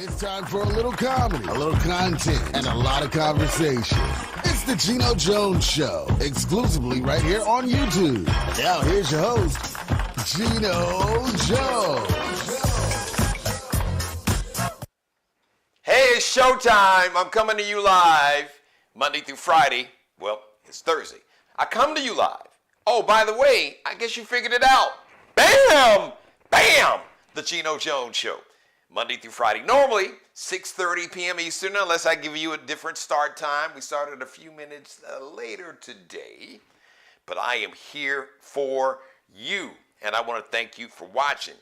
It's time for a little comedy, a little content, and a lot of conversation. It's the Geno Jones Show, exclusively right here on YouTube. Now here's your host, Geno Jones. Hey, it's showtime. I'm coming to you live Monday through Friday. Well, it's Thursday. I come to you live. Oh, by the way, I guess you figured it out. Bam! Bam! The Geno Jones Show. Monday through Friday. Normally, 6:30 p.m. Eastern, unless I give you a different start time. We started a few minutes later today. But I am here for you. And I want to thank you for watching.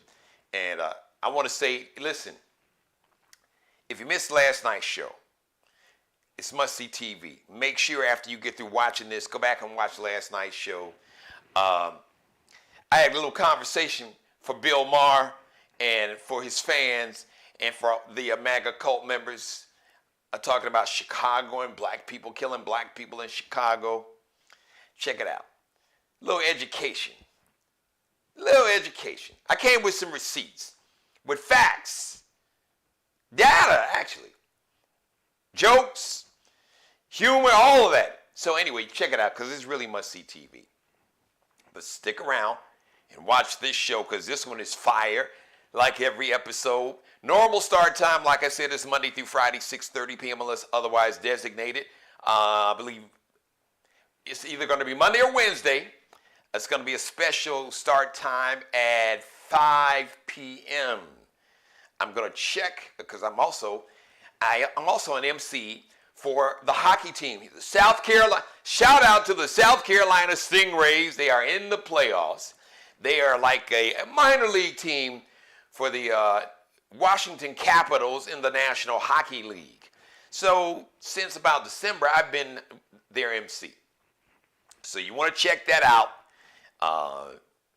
And I want to say, listen, if you missed last night's show, it's must-see TV. Make sure after you get through watching this, go back and watch last night's show. I had a little conversation for Bill Maher and for his fans and for the MAGA cult members talking about Chicago and black people, killing black people in Chicago. Check it out. Little education. I came with some receipts, with facts, data actually, jokes, humor, all of that. So anyway, check it out because it's really must-see TV. But stick around and watch this show because this one is fire. Like every episode. Normal start time, like I said, is Monday through Friday, 6:30 p.m. unless otherwise designated. I believe it's either going to be Monday or Wednesday. It's going to be a special start time at 5 p.m. I'm going to check because I'm also an MC for the hockey team. South Carolina. Shout out to the South Carolina Stingrays. They are in the playoffs. They are like a minor league team for the Washington Capitals in the National Hockey League. So since about December, I've been their MC. So you want to check that out.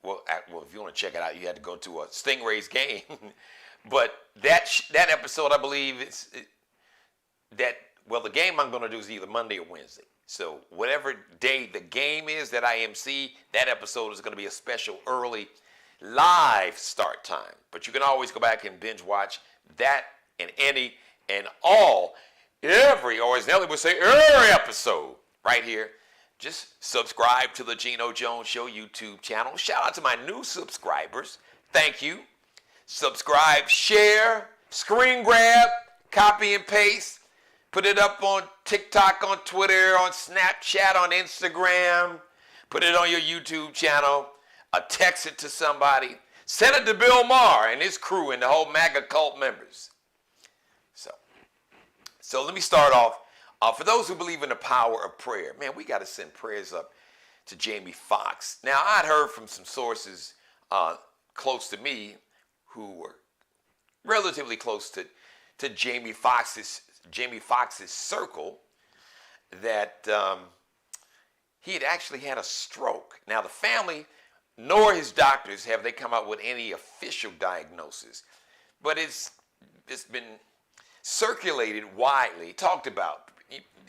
Well, if you want to check it out, you had to go to a Stingrays game. But that episode, I believe, the game I'm going to do is either Monday or Wednesday. So whatever day the game is that I MC, that episode is going to be a special early live start time. But you can always go back and binge watch that and any and all, every, or as Nelly would say, every episode right here. Just subscribe to the Geno Jones Show YouTube channel. Shout out to my new subscribers. Thank you. Subscribe, share, screen grab, copy and paste. Put it up on TikTok, on Twitter, on Snapchat, on Instagram. Put it on your YouTube channel. Text it to somebody. Send it to Bill Maher and his crew and the whole MAGA cult members. So let me start off. For those who believe in the power of prayer, man, we got to send prayers up to Jamie Foxx. Now, I'd heard from some sources close to me who were relatively close to Jamie Foxx's circle that he had actually had a stroke. Now, the family nor his doctors have they come out with any official diagnosis, but it's been circulated widely, talked about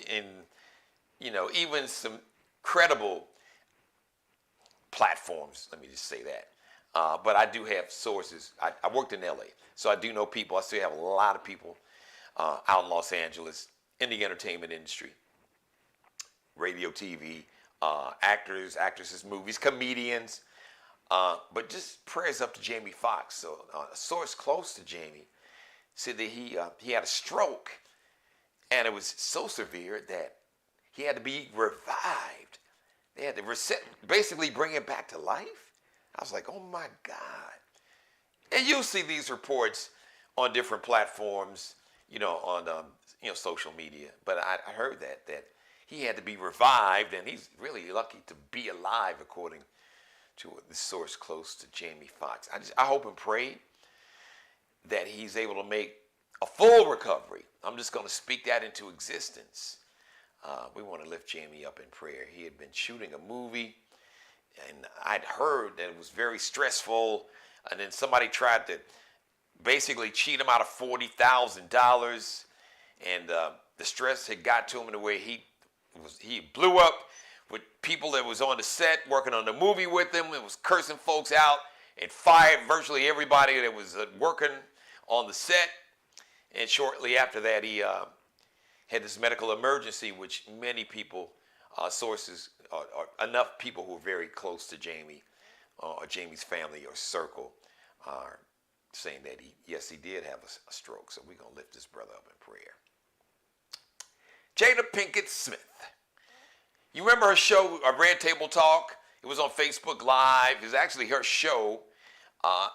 in even some credible platforms. Let me just say that. But I do have sources. I worked in LA, so I do know people. I still have a lot of people out in Los Angeles in the entertainment industry, radio, TV, actors, actresses, movies, comedians. But just prayers up to Jamie Foxx. So a source close to Jamie said that he had a stroke, and it was so severe that he had to be revived. They had to basically bring him back to life. I was like, oh my God. And you'll see these reports on different platforms, on social media. But I heard that he had to be revived, and he's really lucky to be alive, according to the source close to Jamie Foxx. I hope and pray that he's able to make a full recovery. I'm just going to speak that into existence. We want to lift Jamie up in prayer. He had been shooting a movie, and I'd heard that it was very stressful, and then somebody tried to basically cheat him out of $40,000, and the stress had got to him in a way he blew up with people that was on the set working on the movie with him. It was cursing folks out and fired virtually everybody that was working on the set. And shortly after that, he had this medical emergency, which many people, sources, or enough people who are very close to Jamie or Jamie's family or circle are saying that he did have a stroke. So we're going to lift this brother up in prayer. Jada Pinkett Smith. You remember her show, Red Table Talk? It was on Facebook Live. It was actually her show,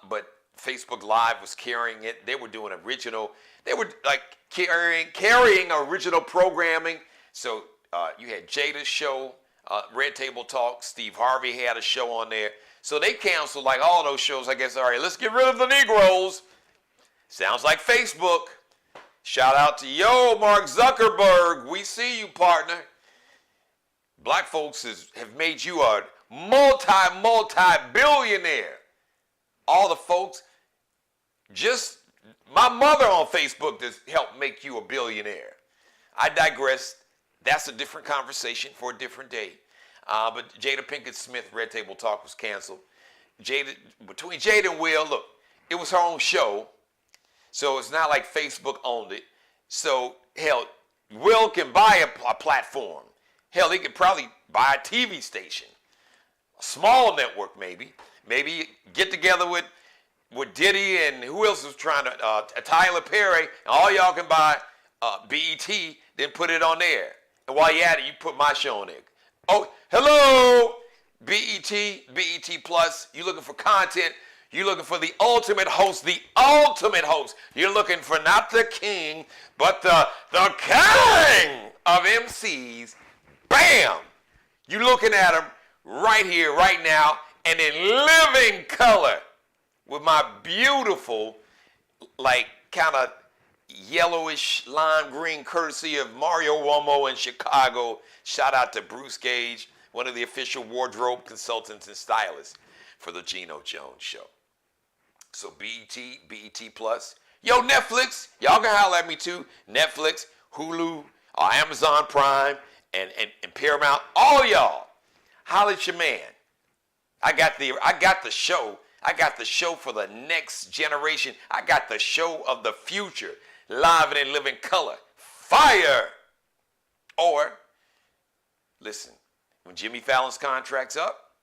but Facebook Live was carrying it. They were doing original. They were like carrying original programming. So you had Jada's show, Red Table Talk. Steve Harvey had a show on there. So they canceled like all those shows. I guess, all right, let's get rid of the Negroes. Sounds like Facebook. Shout out to Mark Zuckerberg. We see you, partner. Black folks have made you a multi-billionaire. All the folks, just my mother on Facebook has helped make you a billionaire. I digress. That's a different conversation for a different day. But Jada Pinkett Smith, Red Table Talk was canceled. Between Jada and Will, look, it was her own show. So it's not like Facebook owned it. So, hell, Will can buy a platform. Hell, he could probably buy a TV station. A small network, maybe. Maybe get together with Diddy and who else was trying to, Tyler Perry. And all y'all can buy BET, then put it on there. And while you're at it, you put my show on there. Oh, hello, BET Plus. You looking for content. You're looking for the ultimate host, You're looking for not the king, but the king of MCs. Bam! You're looking at him right here, right now, and in living color with my beautiful, like, kind of yellowish lime green courtesy of Mario Uomo in Chicago. Shout out to Bruce Gage, one of the official wardrobe consultants and stylists for the Geno Jones Show. So BET Plus. Yo, Netflix, y'all can holler at me too. Netflix, Hulu, Amazon Prime, and Paramount. All y'all, holler at your man. I got the show. I got the show for the next generation. I got the show of the future. Live and in living color. Fire! Or, listen, when Jimmy Fallon's contract's up,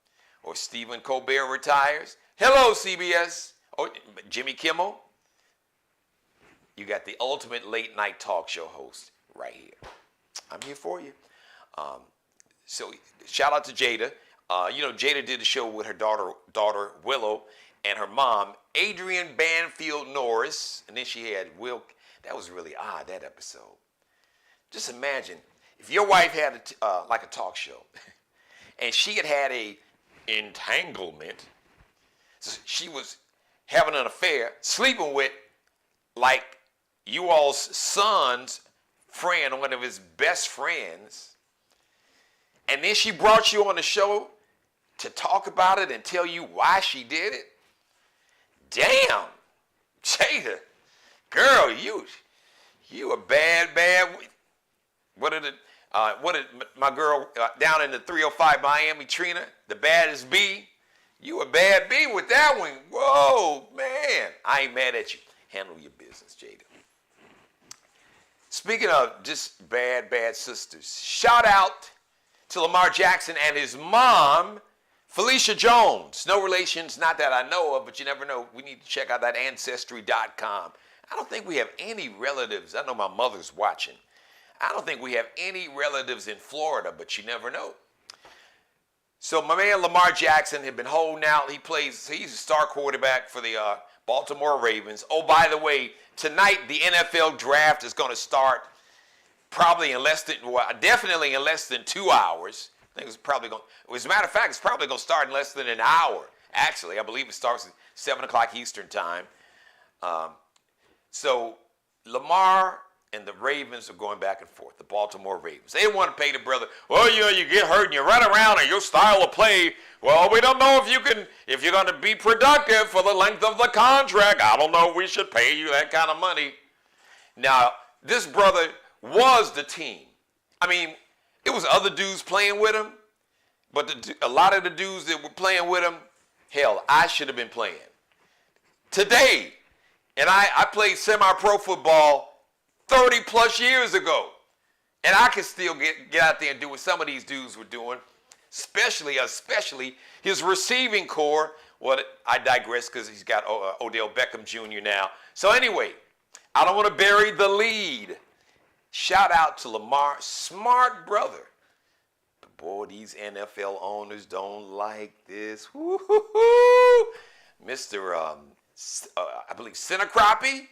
or Stephen Colbert retires, hello, CBS. Oh, Jimmy Kimmel, you got the ultimate late night talk show host right here. I'm here for you. So shout out to Jada. Jada did the show with her daughter Willow and her mom, Adrienne Banfield Norris. And then she had Will. That was really odd, that episode. Just imagine if your wife had like a talk show and she had a entanglement. So she was having an affair, sleeping with, like, you all's son's friend, one of his best friends, and then she brought you on the show to talk about it and tell you why she did it? Damn, Jada, girl, you a bad. What did my girl down in the 305 Miami, Trina, the baddest B? You a bad B with that one. Whoa, man. I ain't mad at you. Handle your business, Jada. Speaking of just bad sisters, shout out to Lamar Jackson and his mom, Felicia Jones. No relations, not that I know of, but you never know. We need to check out that Ancestry.com. I don't think we have any relatives. I know my mother's watching. I don't think we have any relatives in Florida, but you never know. So my man Lamar Jackson had been holding out. He's a star quarterback for the Baltimore Ravens. Oh, by the way, tonight the NFL draft is going to start definitely in less than 2 hours. I think it's probably going. As a matter of fact, it's probably going to start in less than an hour. Actually, I believe it starts at 7 o'clock Eastern time. So Lamar and the Ravens are going back and forth, the Baltimore Ravens. They didn't want to pay the brother, you get hurt and you run around and your style of play, well, we don't know if you're going to be productive for the length of the contract. I don't know if we should pay you that kind of money. Now, this brother was the team. I mean, it was other dudes playing with him, but a lot of the dudes that were playing with him, hell, I should have been playing. Today, And I played semi-pro football 30 plus years ago. And I can still get out there and do what some of these dudes were doing, especially his receiving core. Well, I digress because he's got Odell Beckham Jr. now. So anyway, I don't want to bury the lead. Shout out to Lamar, smart brother. But boy, these NFL owners don't like this. Woo-hoo-hoo. Mr. I believe Sinacrappy.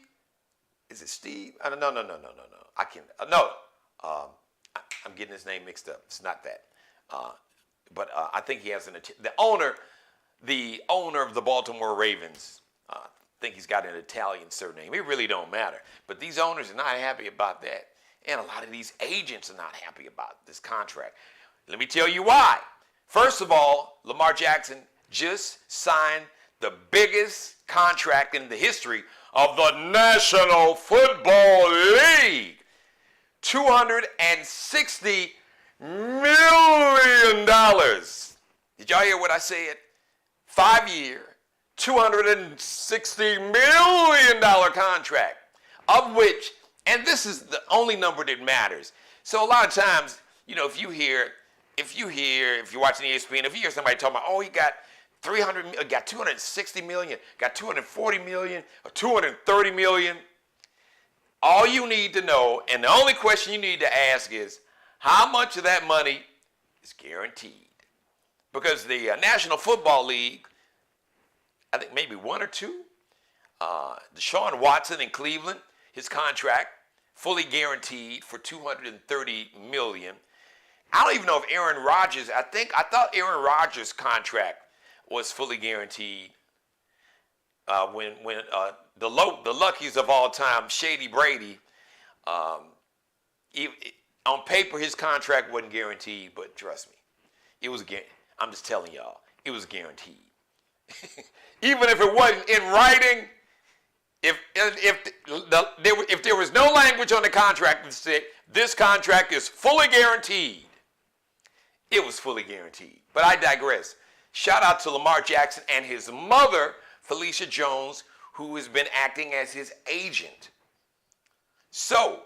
Is it Steve? No. I can't. No. I'm getting his name mixed up. It's not that. But I think he has the owner of the Baltimore Ravens. I think he's got an Italian surname. It really don't matter. But these owners are not happy about that. And a lot of these agents are not happy about this contract. Let me tell you why. First of all, Lamar Jackson just signed the biggest contract in the history of the National Football League. $260 million. Did y'all hear what I said? 5-year, $260 million contract, of which, and this is the only number that matters. So a lot of times, you know, if you're watching ESPN, if you hear somebody talking about, oh, he got got 260 million, got 240 million, or 230 million, all you need to know, and the only question you need to ask is, how much of that money is guaranteed? Because the National Football League, I think maybe one or two, Deshaun Watson in Cleveland, his contract, fully guaranteed for $230 million. I don't even know if Aaron Rodgers, I thought Aaron Rodgers' contract was fully guaranteed when the luckiest of all time, Shady Brady, on paper his contract wasn't guaranteed, but trust me, it was I'm just telling y'all, it was guaranteed. Even if it wasn't in writing, if there was no language on the contract that said this contract is fully guaranteed, it was fully guaranteed. But I digress. Shout out to Lamar Jackson and his mother, Felicia Jones, who has been acting as his agent. So,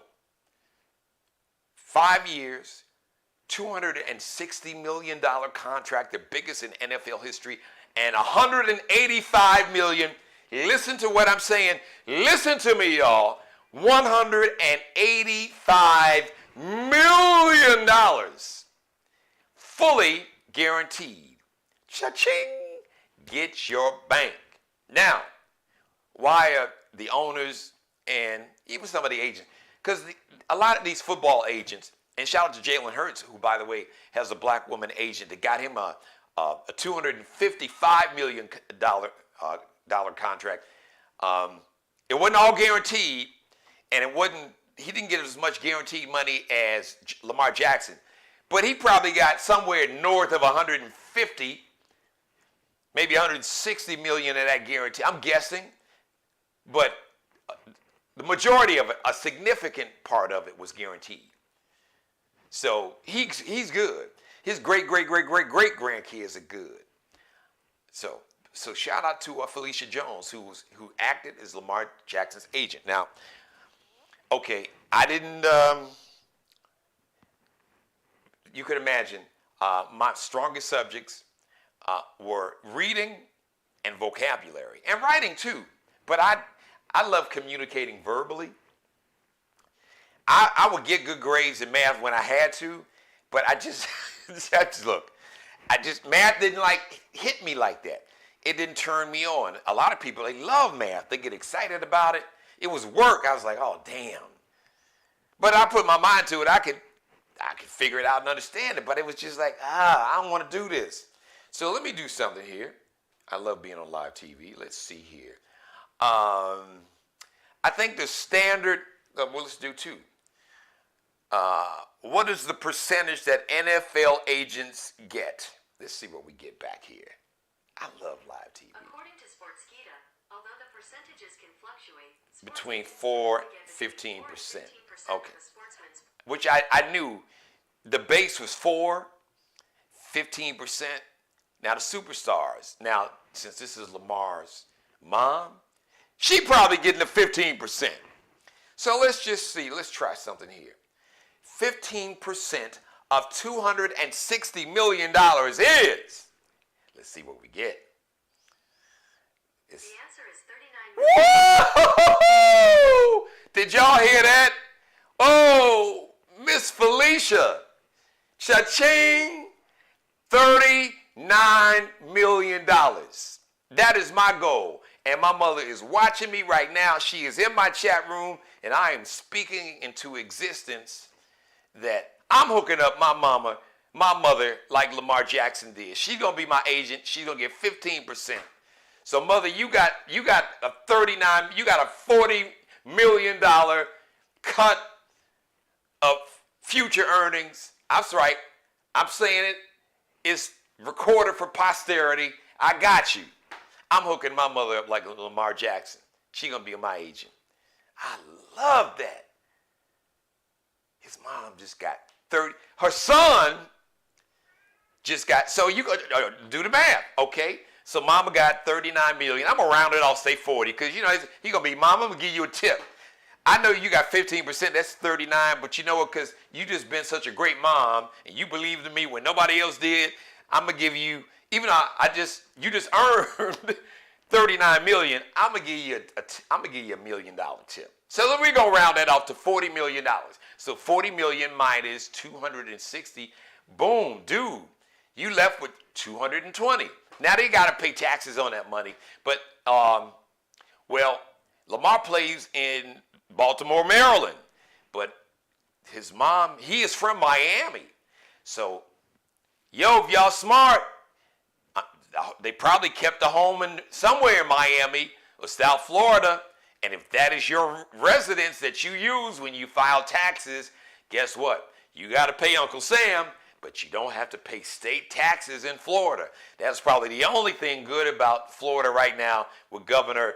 5 years, $260 million contract, the biggest in NFL history, and $185 million. Listen to what I'm saying. Listen to me, y'all. $185 million. Fully guaranteed. Cha-ching. Get your bank. Now, why are the owners and even some of the agents? Because a lot of these football agents, and shout out to Jalen Hurts, who, by the way, has a black woman agent that got him a $255 million contract. It wasn't all guaranteed, and he didn't get as much guaranteed money as Lamar Jackson, but he probably got somewhere north of 150, maybe 160 million of that guarantee. I'm guessing, but the majority of it, a significant part of it, was guaranteed. So he's good. His great grandkids are good. So shout out to Felicia Jones, who acted as Lamar Jackson's agent. Now, okay, I didn't. You could imagine my strongest subjects were reading and vocabulary, and writing too. But I love communicating verbally. I would get good grades in math when I had to, but math didn't hit me like that. It didn't turn me on. A lot of people, they love math. They get excited about it. It was work. I was like, oh, damn. But I put my mind to it. I could figure it out and understand it, but it was just like, I don't want to do this. So let me do something here. I love being on live TV. Let's see here. I think the standard, let's do two. What is the percentage that NFL agents get? Let's see what we get back here. I love live TV. According to Sportskeeda, although the percentages can fluctuate, between 4 and 15%. Okay. Which I knew the base was 4, 15%. Now the superstars. Now, since this is Lamar's mom, She probably getting the 15%. So let's just see. Let's try something here. 15% of $260 million is. Let's see what we get. The answer is 39 million. Whoa! Did y'all hear that? Oh, Miss Felicia. Cha-ching. $39 million. That is my goal. And my mother is watching me right now. She is in my chat room, and I am speaking into existence that I'm hooking up my mother, like Lamar Jackson did. She's gonna be my agent. She's gonna get 15%. So, mother, you got a $40 million cut of future earnings. That's right. I'm saying it. It's recorded for posterity. I got you. I'm hooking my mother up like Lamar Jackson. She's going to be my agent. I love that. His mom just got 30. Her son just got, so you go do the math, okay? So mama got 39 million. I'm going to round it off, say 40, because, you know, he's going to be, mama, I'm going to give you a tip. I know you got 15%, that's 39, but you know what, because you just been such a great mom, and you believed in me when nobody else did, I'm going to give you, even though you just earned 39 million, I'm going to give you $1 million tip. So then we're going to round that off to $40 million. So 40 million minus 260, boom, dude, you left with 220. Now they got to pay taxes on that money, but, well, Lamar plays in Baltimore, Maryland, but his mom, he is from Miami. So, yo, if y'all smart, they probably kept a home in somewhere in Miami or South Florida. And if that is your residence that you use when you file taxes, guess what? You got to pay Uncle Sam, but you don't have to pay state taxes in Florida. That's probably the only thing good about Florida right now with Governor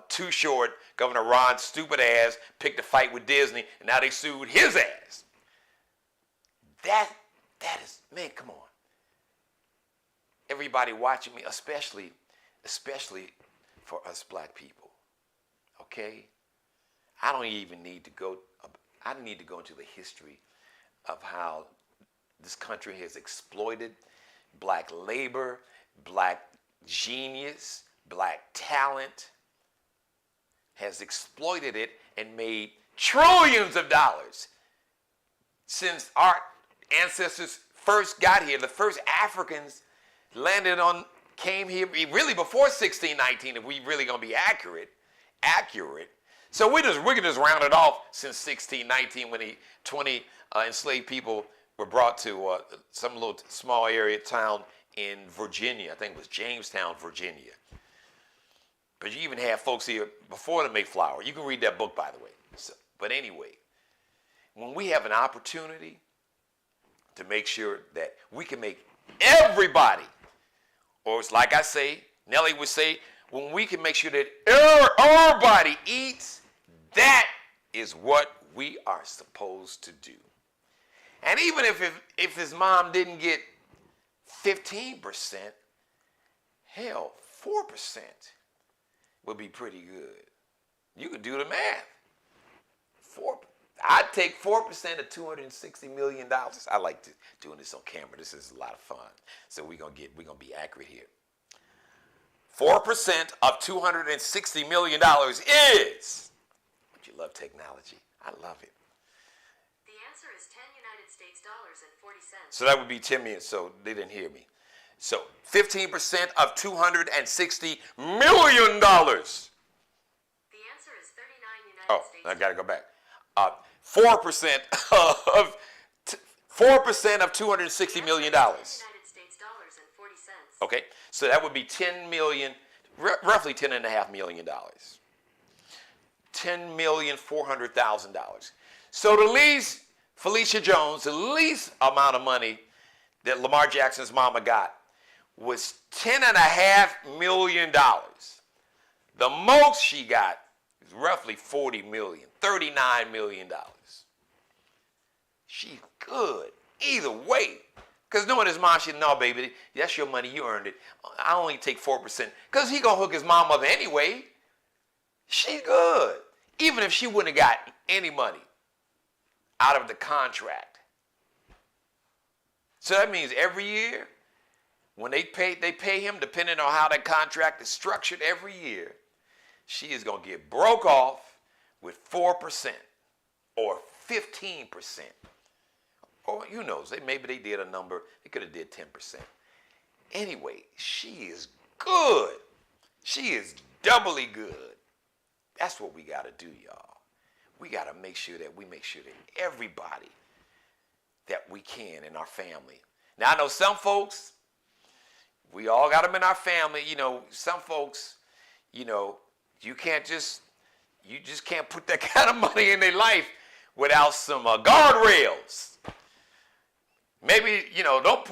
Too Short. Governor Ron's stupid ass picked a fight with Disney, and now they sued his ass. That is, man, come on. Everybody watching me, especially for us black people, okay? I don't even need to go, I need to go into the history of how this country has exploited black labor, black genius, black talent, has exploited it and made trillions of dollars. Since our ancestors first got here, the first Africans came here really before 1619, if we really gonna be accurate. So we can just round it off since 1619 when the 20 enslaved people were brought to some little small area town in Virginia. I think it was Jamestown, Virginia. But you even have folks here before the Mayflower. You can read that book, by the way. So, but anyway, when we have an opportunity to make sure that we can make everybody, or it's like I say, Nelly would say, when we can make sure that everybody eats, that is what we are supposed to do. And even if his mom didn't get 15%, hell, 4% would be pretty good. You could do the math. I'd take 4% of $260 million. I like doing this on camera. This is a lot of fun. So we're gonna be accurate here. 4% of $260 million is. Don't you love technology? I love it. The answer is 10 United States dollars and 40 cents. So that would be 10 million. So they didn't hear me. So 15% of $260 million. The answer is 39 United States. I got to go back. 4% of $260 million. United States dollars and 40 cents. Okay, so that would be 10 million, roughly $10.5 million. $10,400,000. So the least, Felicia Jones, the least amount of money that Lamar Jackson's mama got was $10.5 million. The most she got is roughly $40 million, $39 million. She's good either way. Because knowing his mom, she said, no, baby, that's your money, you earned it. I only take 4%. Because he going to hook his mom up anyway. She's good. Even if she wouldn't have got any money out of the contract. So that means every year, when they pay him, depending on how that contract is structured every year, she is going to get broke off with 4% or 15%. Or who knows, maybe they did a number, they could have did 10%. Anyway, she is good. She is doubly good. That's what we got to do, y'all. We got to make sure that everybody that we can in our family. Now, I know some folks, we all got them in our family. You know, some folks, you know, you just can't put that kind of money in their life without some guardrails. Maybe, you know, don't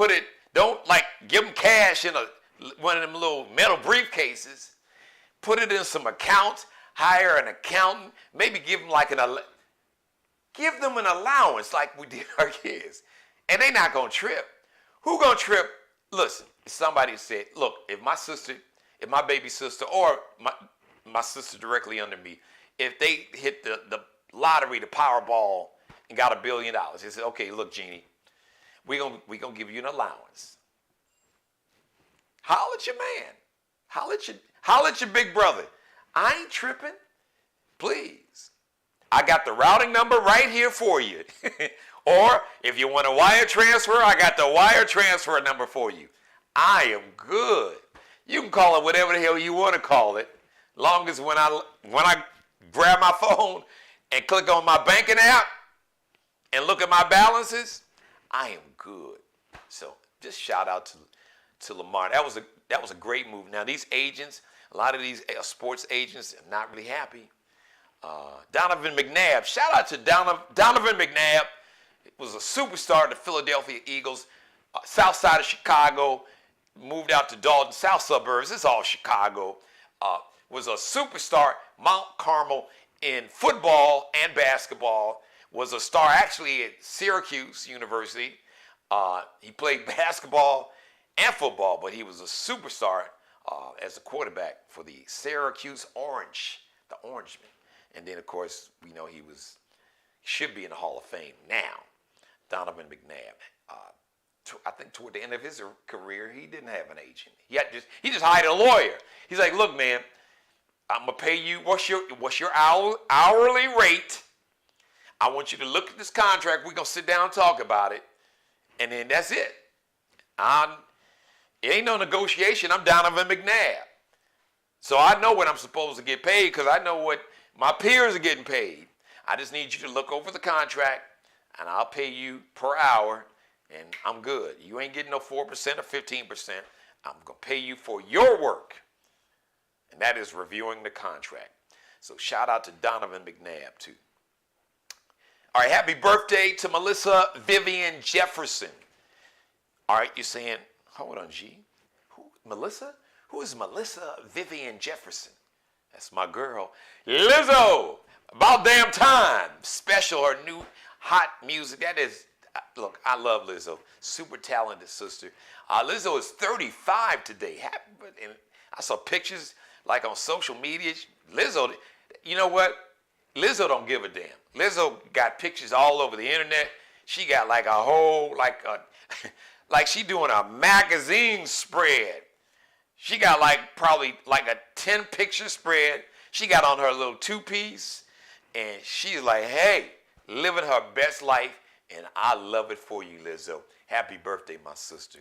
like give them cash in one of them little metal briefcases. Put it in some accounts, hire an accountant, maybe give them an allowance like we did our kids. And they not going to trip. Who going to trip? Listen, somebody said, look, if my baby sister or my sister directly under me, if they hit the lottery, the Powerball, and got $1 billion, they said, okay, look, Jeannie, we gonna give you an allowance. Holler at your man. Holler at your big brother. I ain't tripping. Please. I got the routing number right here for you. Or if you want a wire transfer, I got the wire transfer number for you. I am good. You can call it whatever the hell you want to call it. Long as when I grab my phone and click on my banking app and look at my balances, I am good. So just shout out to Lamar. That was a great move. Now these agents, a lot of these sports agents are not really happy. Donovan McNabb. Shout out to Donovan McNabb. Was a superstar of the Philadelphia Eagles, south side of Chicago, moved out to Dalton, south suburbs. It's all Chicago. Was a superstar, Mount Carmel in football and basketball. Was a star actually at Syracuse University. He played basketball and football, but he was a superstar as a quarterback for the Syracuse Orange, the Orangemen. And then, of course, we know he should be in the Hall of Fame now. Donovan McNabb. I think toward the end of his career, he didn't have an agent. He just hired a lawyer. He's like, look, man, I'm gonna pay you. What's your hourly rate? I want you to look at this contract. We're gonna sit down and talk about it, and then that's it. It ain't no negotiation. I'm Donovan McNabb, so I know what I'm supposed to get paid because I know what my peers are getting paid. I just need you to look over the contract, and I'll pay you per hour, and I'm good. You ain't getting no 4% or 15%. I'm going to pay you for your work, and that is reviewing the contract. So shout out to Donovan McNabb, too. All right, happy birthday to Melissa Vivian Jefferson. All right, you're saying, hold on, G. Melissa? Who is Melissa Vivian Jefferson? That's my girl, Lizzo. About damn time. Special, her new hot music. That is, look, I love Lizzo. Super talented sister. Lizzo is 35 today. And I saw pictures like on social media. Lizzo, you know what? Lizzo don't give a damn. Lizzo got pictures all over the internet. She got like a whole, like she doing a magazine spread. She got probably a 10 picture spread. She got on her little two-piece, and she's like, hey, living her best life, and I love it for you, Lizzo. Happy birthday, my sister.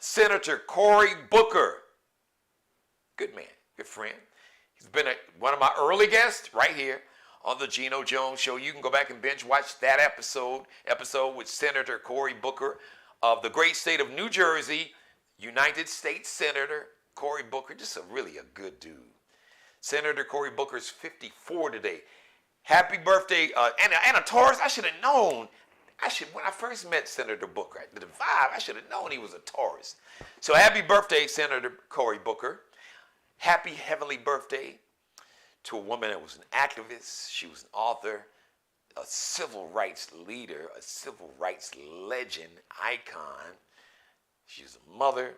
Senator Cory Booker. Good man, good friend. He's been one of my early guests right here on the Geno Jones Show. You can go back and binge watch that episode with Senator Cory Booker of the great state of New Jersey, United States Senator Cory Booker, just really a good dude. Senator Cory Booker's 54 today. Happy birthday, and a Taurus. I should have known. When I first met Senator Booker, the vibe, I should have known he was a Taurus. So happy birthday, Senator Cory Booker. Happy heavenly birthday to a woman that was an activist. She was an author, a civil rights leader, a civil rights legend, icon. She was a mother.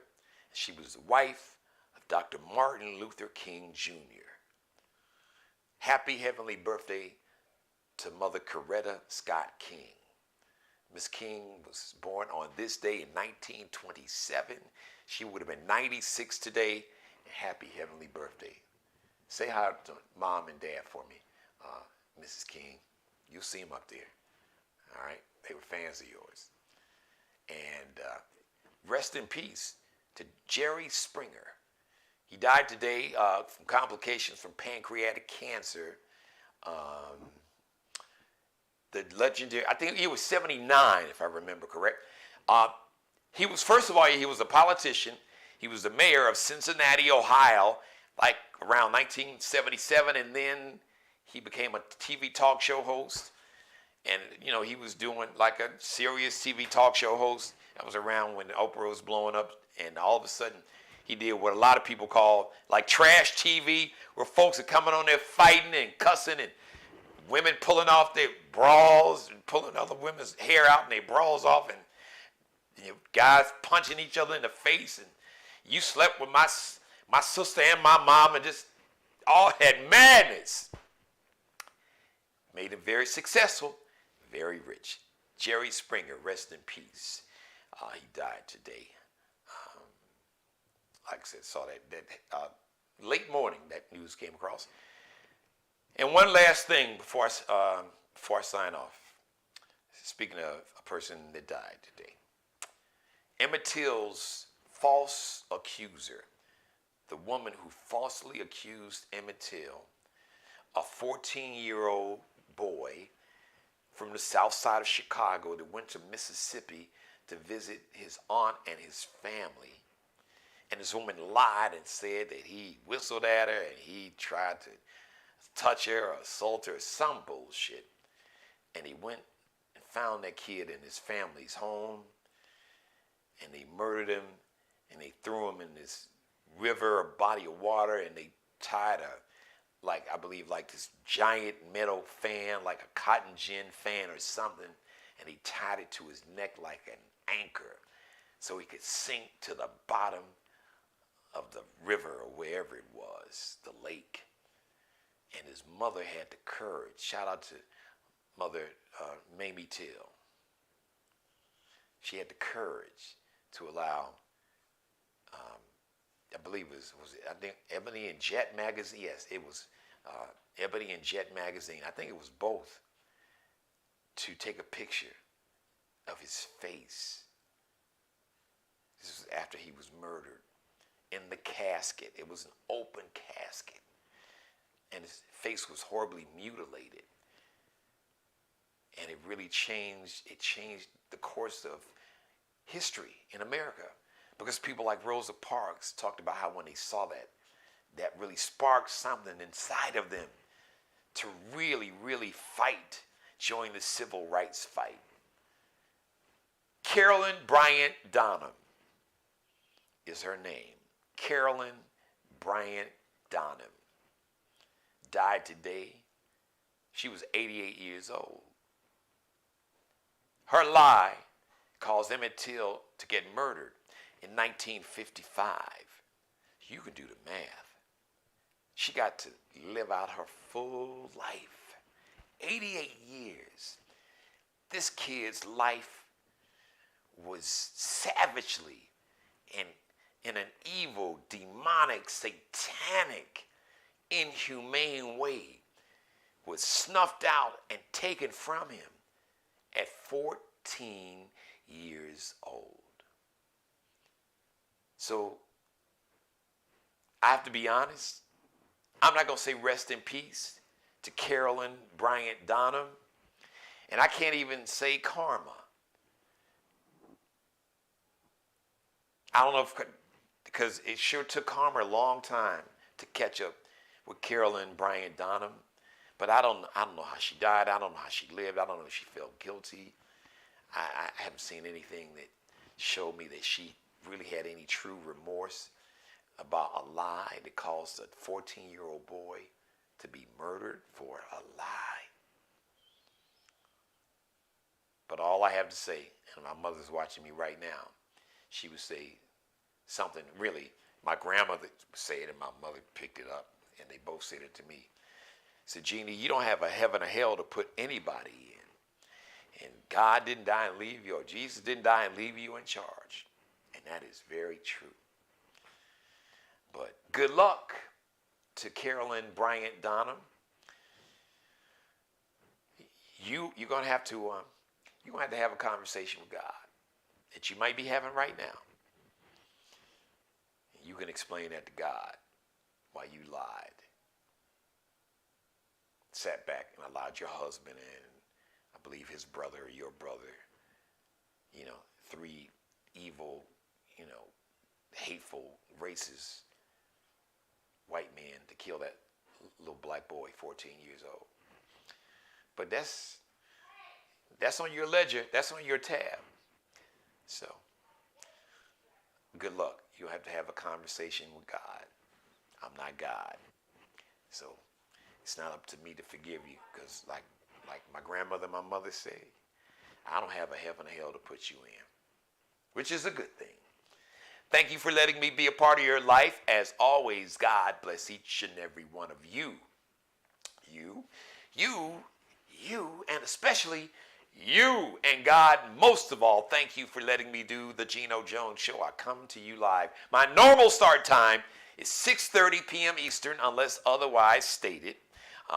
She was the wife of Dr. Martin Luther King Jr. Happy heavenly birthday to Mother Coretta Scott King. Miss King was born on this day in 1927. She would have been 96 today. Happy heavenly birthday. Say hi to Mom and Dad for me, Mrs. King. You'll see them up there. All right? They were fans of yours. And rest in peace to Jerry Springer. He died today from complications from pancreatic cancer. The legendary, I think he was 79, if I remember correct. He was, first of all, he was a politician. He was the mayor of Cincinnati, Ohio, like around 1977, and then he became a TV talk show host. And, you know, he was doing like a serious TV talk show host. That was around when Oprah was blowing up, and all of a sudden he did what a lot of people call like trash TV, where folks are coming on there fighting and cussing and women pulling off their bras and pulling other women's hair out and their bras off, and you know, guys punching each other in the face, and you slept with my sister and my mom, and just all had madness. Made him very successful, very rich. Jerry Springer, rest in peace. He died today. Like I said, saw that late morning that news came across. And one last thing before I sign off. Speaking of a person that died today, Emmett Till's false accuser, the woman who falsely accused Emmett Till, a 14-year-old boy from the south side of Chicago that went to Mississippi to visit his aunt and his family. And this woman lied and said that he whistled at her and he tried to touch her or assault her, some bullshit. And he went and found that kid in his family's home, and they murdered him, and they threw him in this river or body of water, and they tied I believe this giant metal fan, like a cotton gin fan or something, and he tied it to his neck like an anchor so he could sink to the bottom of the river or wherever it was, the lake. And his mother had the courage. Shout out to Mother Mamie Till. She had the courage to allow, I believe I think Ebony and Jet magazine. Yes, it was Ebony and Jet magazine. I think it was both. To take a picture of his face. This was after he was murdered. In the casket. It was an open casket. And his face was horribly mutilated. And it really changed the course of history in America. Because people like Rosa Parks talked about how when they saw that really sparked something inside of them to really, really fight, join the civil rights fight. Carolyn Bryant Donham is her name. Carolyn Bryant Donham died today. She was 88 years old. Her lie caused Emmett Till to get murdered in 1955. You can do the math. She got to live out her full life. 88 years. This kid's life was savagely and in an evil, demonic, satanic, inhumane way was snuffed out and taken from him at 14 years old. So I have to be honest. I'm not going to say rest in peace to Carolyn Bryant Donham, and I can't even say karma. I don't know because it sure took karma a long time to catch up with Carolyn Bryant Donham. But I don't know how she died. I don't know how she lived. I don't know if she felt guilty. I haven't seen anything that showed me that she really had any true remorse about a lie that caused a 14-year-old boy to be murdered for a lie. But all I have to say, and my mother's watching me right now, she would say something really, my grandmother would say it and my mother picked it up, and they both said it to me. said, Jeannie, you don't have a heaven or hell to put anybody in. And God didn't die and leave you, or Jesus didn't die and leave you in charge. And that is very true. But good luck to Carolyn Bryant Donham. You're gonna have to have a conversation with God that you might be having right now. You can explain that to God why you lied. Sat back and allowed your husband and I believe his brother or your brother, three evil, hateful, racist white men to kill that little black boy, 14 years old. But that's on your ledger. That's on your tab. So, good luck. You'll have to have a conversation with God. I'm not God. So, it's not up to me to forgive you because like my grandmother and my mother say, I don't have a heaven or hell to put you in, which is a good thing. Thank you for letting me be a part of your life. As always, God bless each and every one of you. You, and especially you. And God, most of all, thank you for letting me do the Geno Jones Show. I come to you live. My normal start time is 6:30 p.m. Eastern, unless otherwise stated.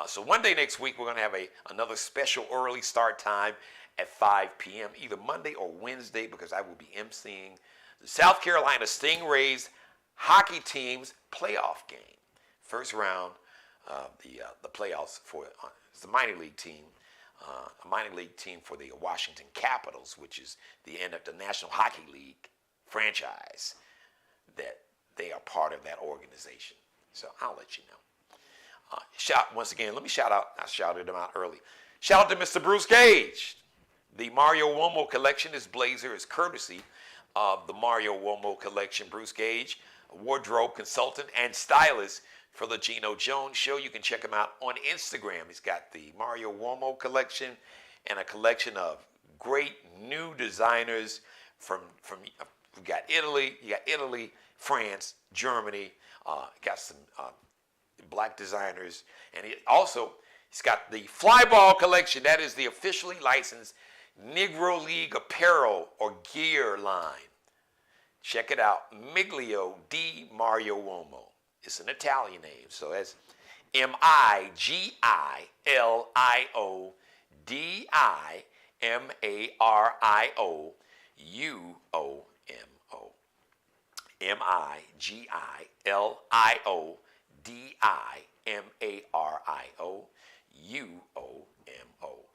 So one day next week, we're going to have another special early start time at 5 p.m., either Monday or Wednesday, because I will be emceeing the South Carolina Stingrays hockey team's playoff game. First round of the playoffs for it's the minor league team. A minor league team for the Washington Capitals, which is the end of the National Hockey League franchise, that they are part of that organization. So I'll let you know. Once again, let me shout out. I shouted him out early. Shout out to Mr. Bruce Gage. The Mario Uomo collection, his blazer is courtesy of the Mario Uomo collection. Bruce Gage, a wardrobe consultant and stylist for the Geno Jones Show. You can check him out on Instagram. He's got the Mario Uomo collection and a collection of great new designers from we got Italy, France, Germany. Got some black designers, and he's got the Flyball collection. That is the officially licensed Negro League apparel or gear line. Check it out, Miglio di Mario Uomo. It's an Italian name, so that's Miglio Dimario Uomo. Miglio Dimario Uomo.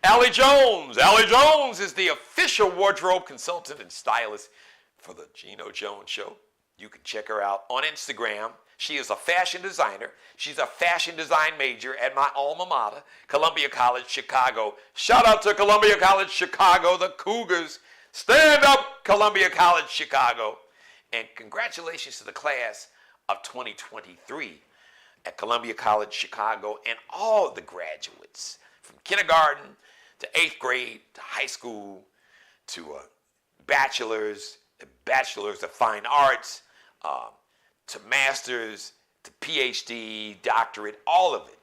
Allie Jones. Allie Jones is the official wardrobe consultant and stylist for the Geno Jones Show. You can check her out on Instagram. She is a fashion designer. She's a fashion design major at my alma mater, Columbia College, Chicago. Shout out to Columbia College, Chicago, the Cougars. Stand up, Columbia College, Chicago. And congratulations to the class of 2023 at Columbia College, Chicago, and all the graduates from kindergarten to 8th grade to high school to bachelor's of fine arts, to master's, to PhD, doctorate, all of it.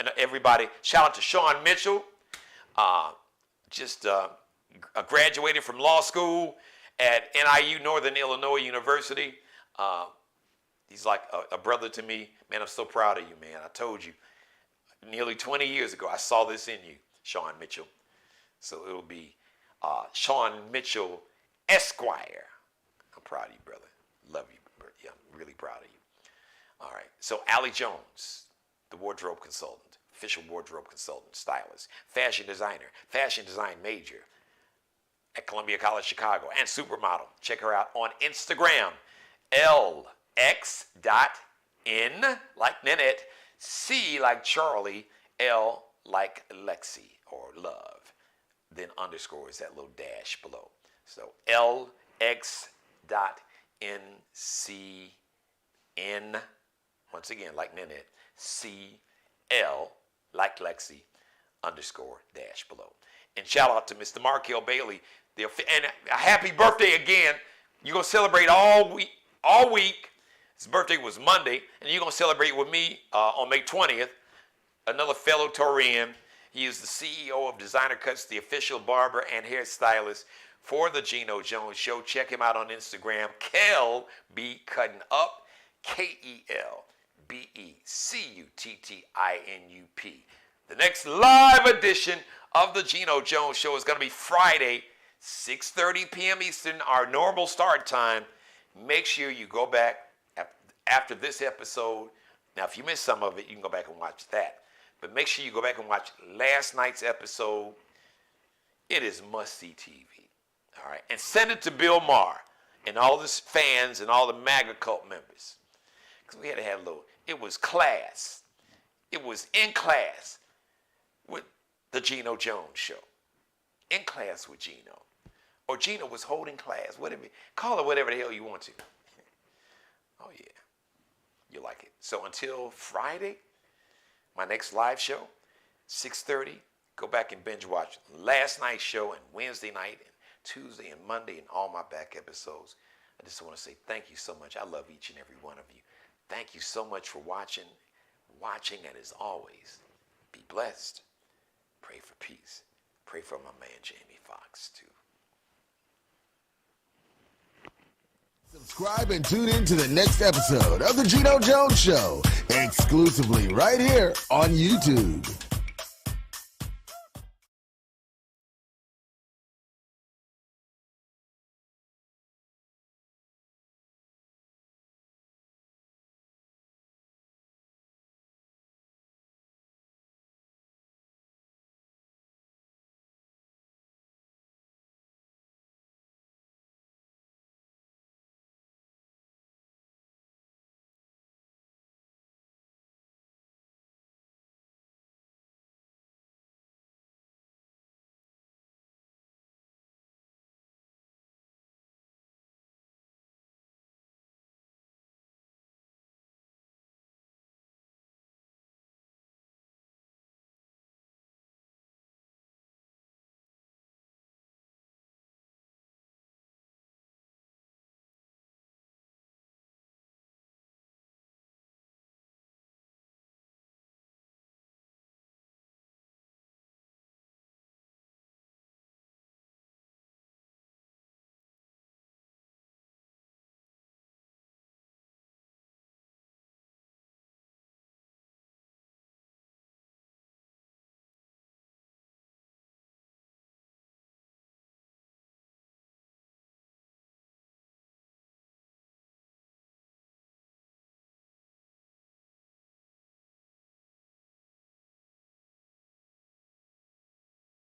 And everybody, shout out to Sean Mitchell, graduated from law school at NIU, Northern Illinois University. He's like a brother to me. Man, I'm so proud of you, man. I told you, nearly 20 years ago, I saw this in you, Sean Mitchell. So it'll be Sean Mitchell Esquire. I'm proud of you, brother. Love you. Yeah, I'm really proud of you. All right. So Allie Jones, the wardrobe consultant, official wardrobe consultant, stylist, fashion designer, fashion design major at Columbia College, Chicago, and supermodel. Check her out on Instagram, LX.N like Nanette, C like Charlie, L like Lexi or love. Then underscore is that little dash below. So LX.NCN, once again, like Nanette, CL, like Lexi, underscore dash below. And shout out to Mr. Markel Bailey. And a happy birthday again. You're going to celebrate all week. His birthday was Monday, and you're going to celebrate with me on May 20th. another fellow Torian. He is the CEO of Designer Cuts, the official barber and hairstylist for the Geno Jones Show. Check him out on Instagram. Kel B Cutting Up, KELBECUTTINUP. The next live edition of the Geno Jones Show is going to be Friday, 6:30 p.m. Eastern, our normal start time. Make sure you go back after this episode. Now, if you missed some of it, you can go back and watch that. But make sure you go back and watch last night's episode. It is must-see TV. All right? And send it to Bill Maher and all his fans and all the MAGA cult members. Because we had to have a little, it was class. It was in class with the Geno Jones Show. In class with Geno. Or Geno was holding class. Whatever. Call it whatever the hell you want to. Oh, yeah. You like it. So until Friday, my next live show, 6:30, go back and binge watch last night's show and Wednesday night and Tuesday and Monday and all my back episodes. I just want to say thank you so much. I love each and every one of you. Thank you so much for watching, and as always, be blessed. Pray for peace. Pray for my man, Jamie Foxx, too. Subscribe and tune in to the next episode of the Geno Jones Show, exclusively right here on YouTube.